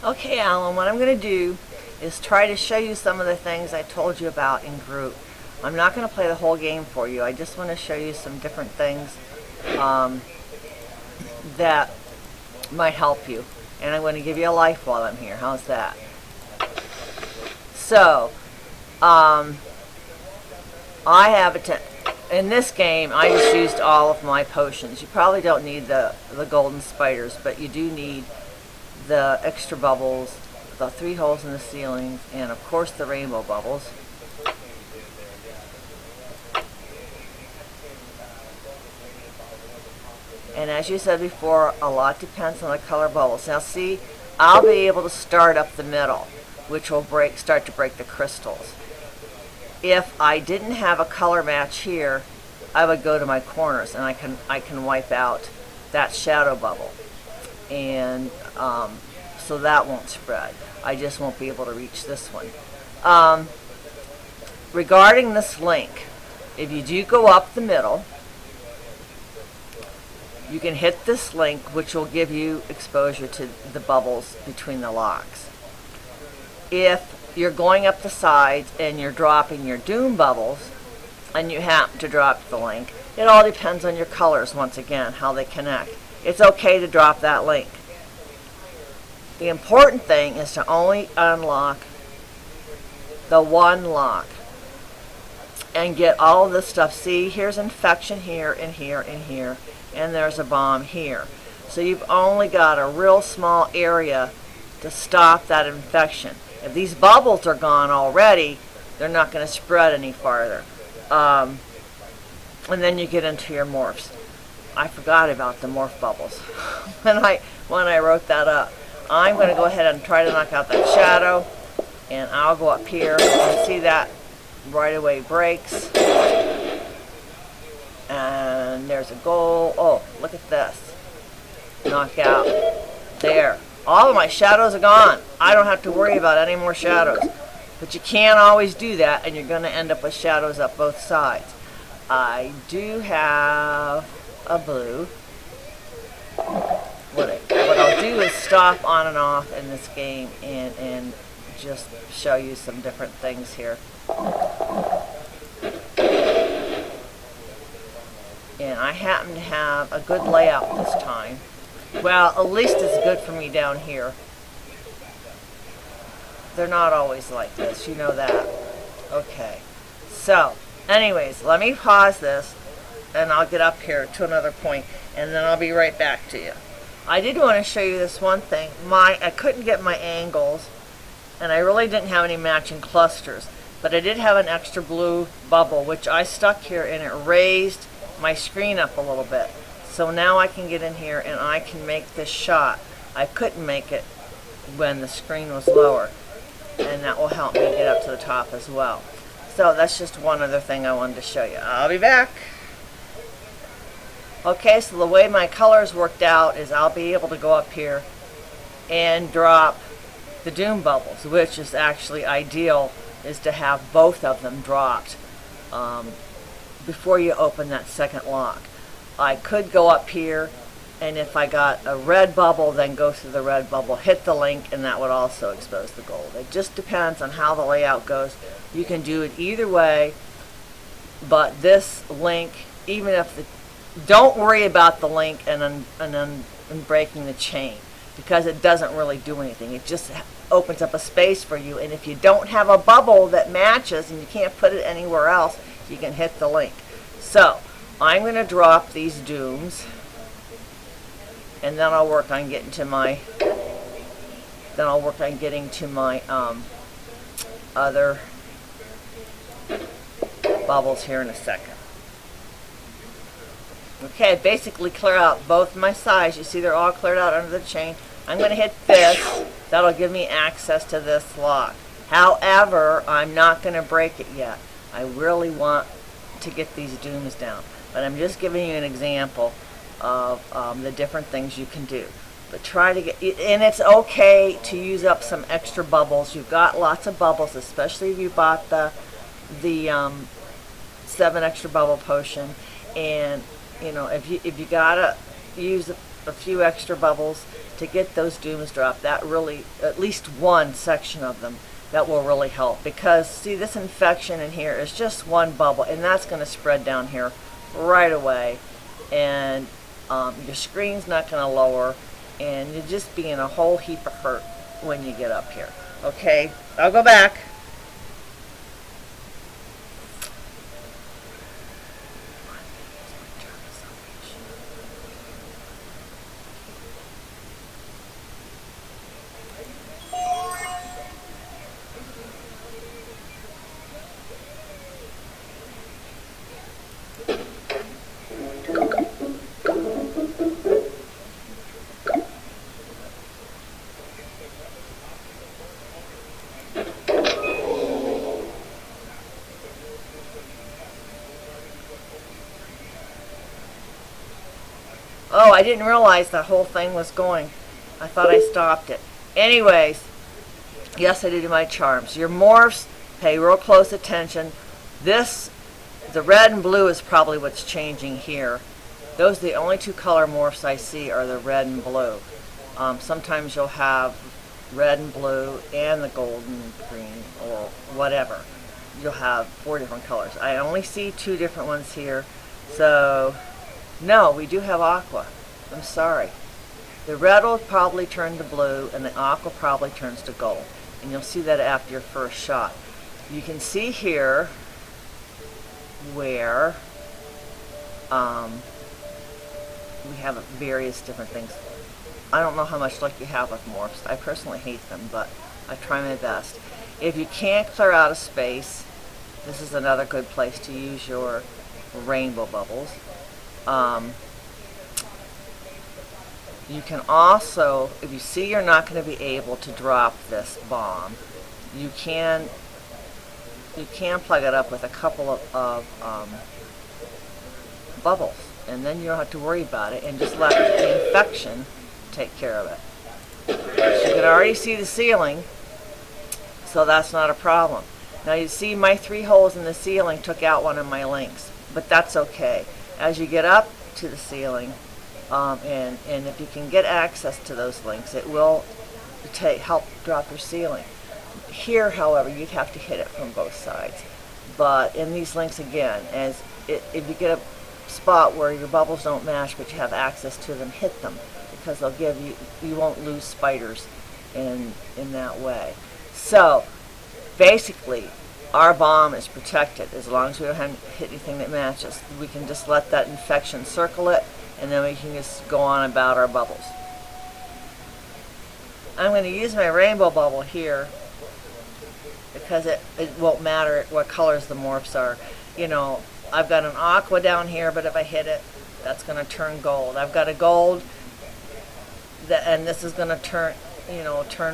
Okay, Alan, what I'm going to do is try to show you some of the things I told you about in group. I'm not going to play the whole game for you. I just want to show you some different things that might help you. And I'm going to give you a life while I'm here. How's that? So, I have in this game, I just used all of my potions. You probably don't need the golden spiders, but you do need the extra bubbles, the 3 holes in the ceiling, and of course the rainbow bubbles. And as you said before, a lot depends on the color bubbles. Now see, I'll be able to start up the middle, which will start to break the crystals. If I didn't have a color match here, I would go to my corners and I can wipe out that shadow bubble, and so that won't spread. I just won't be able to reach this one. Regarding this link, if you do go up the middle, you can hit this link, which will give you exposure to the bubbles between the locks. If you're going up the sides and you're dropping your doom bubbles and you happen to drop the link, it all depends on your colors, once again, how they connect. It's okay to drop that link. The important thing is to only unlock the one lock and get all of this stuff. See, here's infection here and here and here, and there's a bomb here. So you've only got a real small area to stop that infection. If these bubbles are gone already, they're not going to spread any farther. And then you get into your morphs. I forgot about the morph bubbles when I wrote that up. I'm going to go ahead and try to knock out that shadow, and I'll go up here and see that right away breaks. And there's a goal. Oh, look at this. Knock out. There. All of my shadows are gone. I don't have to worry about any more shadows. But you can't always do that, and you're going to end up with shadows up both sides. I do have a blue. What I'll do is stop on and off in this game and just show you some different things here. And I happen to have a good layout this time. Well, at least it's good for me down here. They're not always like this, you know that. Okay. So, anyways, let me pause this, and I'll get up here to another point, and then I'll be right back to you. I did want to show you this one thing. I couldn't get my angles, and I really didn't have any matching clusters, but I did have an extra blue bubble, which I stuck here, and it raised my screen up a little bit. So now I can get in here and I can make this shot. I couldn't make it when the screen was lower, and that will help me get up to the top as well. So that's just one other thing I wanted to show you. I'll be back. Okay, so the way my colors worked out is I'll be able to go up here and drop the doom bubbles, which is actually ideal, is to have both of them dropped before you open that second lock. I could go up here, and if I got a red bubble, then go through the red bubble, hit the link, and that would also expose the gold. It just depends on how the layout goes. You can do it either way, but this link, even if don't worry about the link and breaking the chain, because it doesn't really do anything. It just opens up a space for you, and if you don't have a bubble that matches and you can't put it anywhere else, you can hit the link. So I'm going to drop these dooms, and then I'll work on getting to my other bubbles here in a second. Okay, basically clear out both my sides. You see they're all cleared out under the chain. I'm going to hit this. That'll give me access to this lock. However, I'm not going to break it yet. I really want to get these dooms down. But I'm just giving you an example of the different things you can do. But try to get, and it's okay to use up some extra bubbles. You've got lots of bubbles, especially if you bought the 7 extra bubble potion. And you know, if you gotta use a few extra bubbles to get those dooms dropped. That really, at least one section of them, that will really help. Because see, this infection in here is just one bubble, and that's going to spread down here right away. And your screen's not going to lower, and you'll just be in a whole heap of hurt when you get up here. Okay, I'll go back. Oh, I didn't realize the whole thing was going. I thought I stopped it. Anyways, yes, I did my charms. Your morphs, pay real close attention. The red and blue is probably what's changing here. Those are the only two color morphs I see are the red and blue. Sometimes you'll have red and blue and the golden green or whatever. You'll have 4 different colors. I only see 2 different ones here. So, no, we do have aqua. I'm sorry. The red will probably turn to blue and the aqua probably turns to gold. And you'll see that after your first shot. You can see here where we have various different things. I don't know how much luck you have with morphs. I personally hate them, but I try my best. If you can't clear out a space, this is another good place to use your rainbow bubbles. You can also, if you see you're not going to be able to drop this bomb, you can plug it up with a couple of bubbles, and then you don't have to worry about it, and just let the infection take care of it. So you can already see the ceiling, so that's not a problem. Now you see my 3 holes in the ceiling took out one of my links, but that's okay. As you get up to the ceiling, and if you can get access to those links, it will help drop your ceiling. Here, however, you'd have to hit it from both sides. But in these links, again, if you get a spot where your bubbles don't match, but you have access to them, hit them, because they'll give you won't lose spiders in that way. So, basically, our bomb is protected as long as we don't hit anything that matches. We can just let that infection circle it, and then we can just go on about our bubbles. I'm going to use my rainbow bubble here because it won't matter what colors the morphs are. You know, I've got an aqua down here, but if I hit it, that's going to turn gold. I've got a gold, and this is going to turn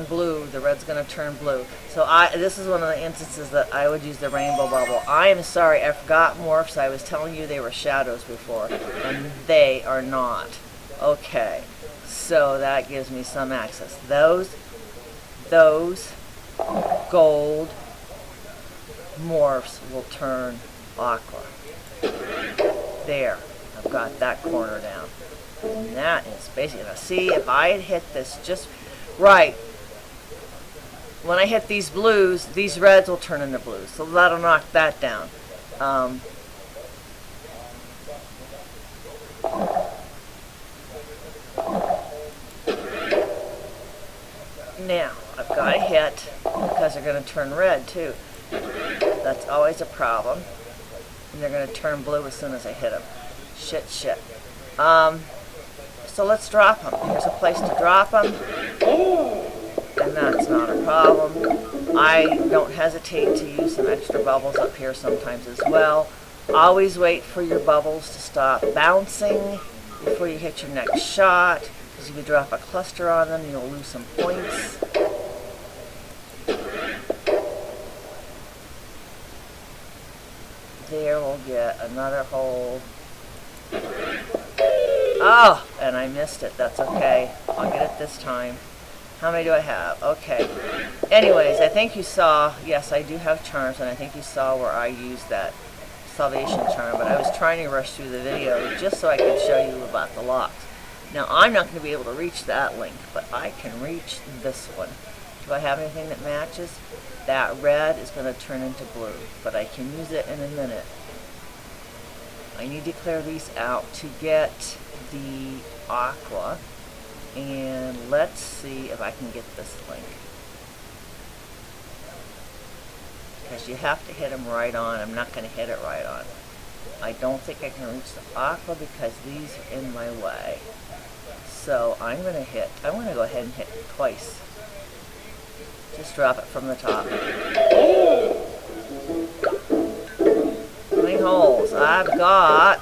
blue. The red's going to turn blue. So this is one of the instances that I would use the rainbow bubble. I am sorry, I forgot morphs. I was telling you they were shadows before, and they are not. Okay, so that gives me some access. Those gold morphs will turn aqua. There, I've got that corner down. And that is basically, now see, if I had hit this just right, when I hit these blues, these reds will turn into blues. So that'll knock that down. Now, I've got to hit, because they're going to turn red too. That's always a problem. And they're going to turn blue as soon as I hit them. Shit. So let's drop them. Here's a place to drop them. And that's not a problem. I don't hesitate to use some extra bubbles up here sometimes as well. Always wait for your bubbles to stop bouncing before you hit your next shot, because if you drop a cluster on them, you'll lose some points. There, we'll get another hole. Oh, and I missed it. That's okay. I'll get it this time. How many do I have? Okay. Anyways, I think you saw, yes, I do have charms, and I think you saw where I used that salvation charm, but I was trying to rush through the video just so I could show you about the locks. Now I'm not going to be able to reach that link, but I can reach this one. Do I have anything that matches? That red is going to turn into blue, but I can use it in a minute. I need to clear these out to get the aqua, and let's see if I can get this link. Because you have to hit them right on. I'm not going to hit it right on. I don't think I can reach the aqua because these are in my way. So I'm going to go ahead and hit it twice. Just drop it from the top. 20 holes. I've got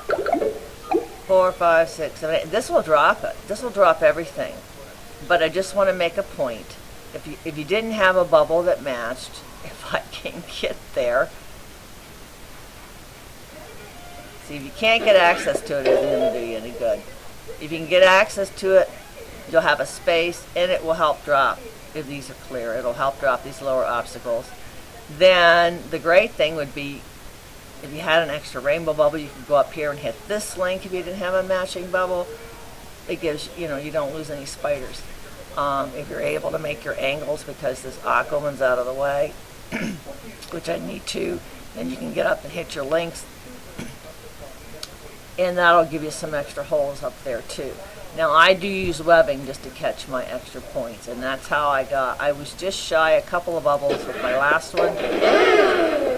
4, 5, 6, 7, 8. This will drop it. This will drop everything. But I just want to make a point. If you didn't have a bubble that matched, if I can get there. See, if you can't get access to it, it isn't going to do you any good. If you can get access to it, you'll have a space, and it will help drop. If these are clear, it'll help drop these lower obstacles. Then the great thing would be, if you had an extra rainbow bubble, you could go up here and hit this link. If you didn't have a matching bubble, it gives, you don't lose any spiders. If you're able to make your angles because this aqua one's out of the way, which I need to, then you can get up and hit your links, and that'll give you some extra holes up there too. Now I do use webbing just to catch my extra points, and that's how I was just shy a couple of bubbles with my last one, and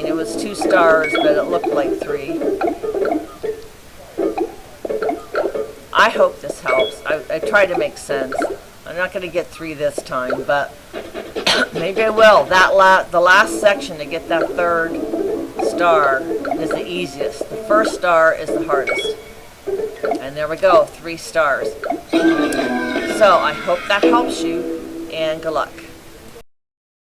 it was 2 stars, but it looked like 3. I hope this helps. I tried to make sense. I'm not going to get 3 this time, but maybe I will. The last section to get that 3rd star is the easiest. The 1st star is the hardest. And there we go, 3 stars. So I hope that helps you, and good luck.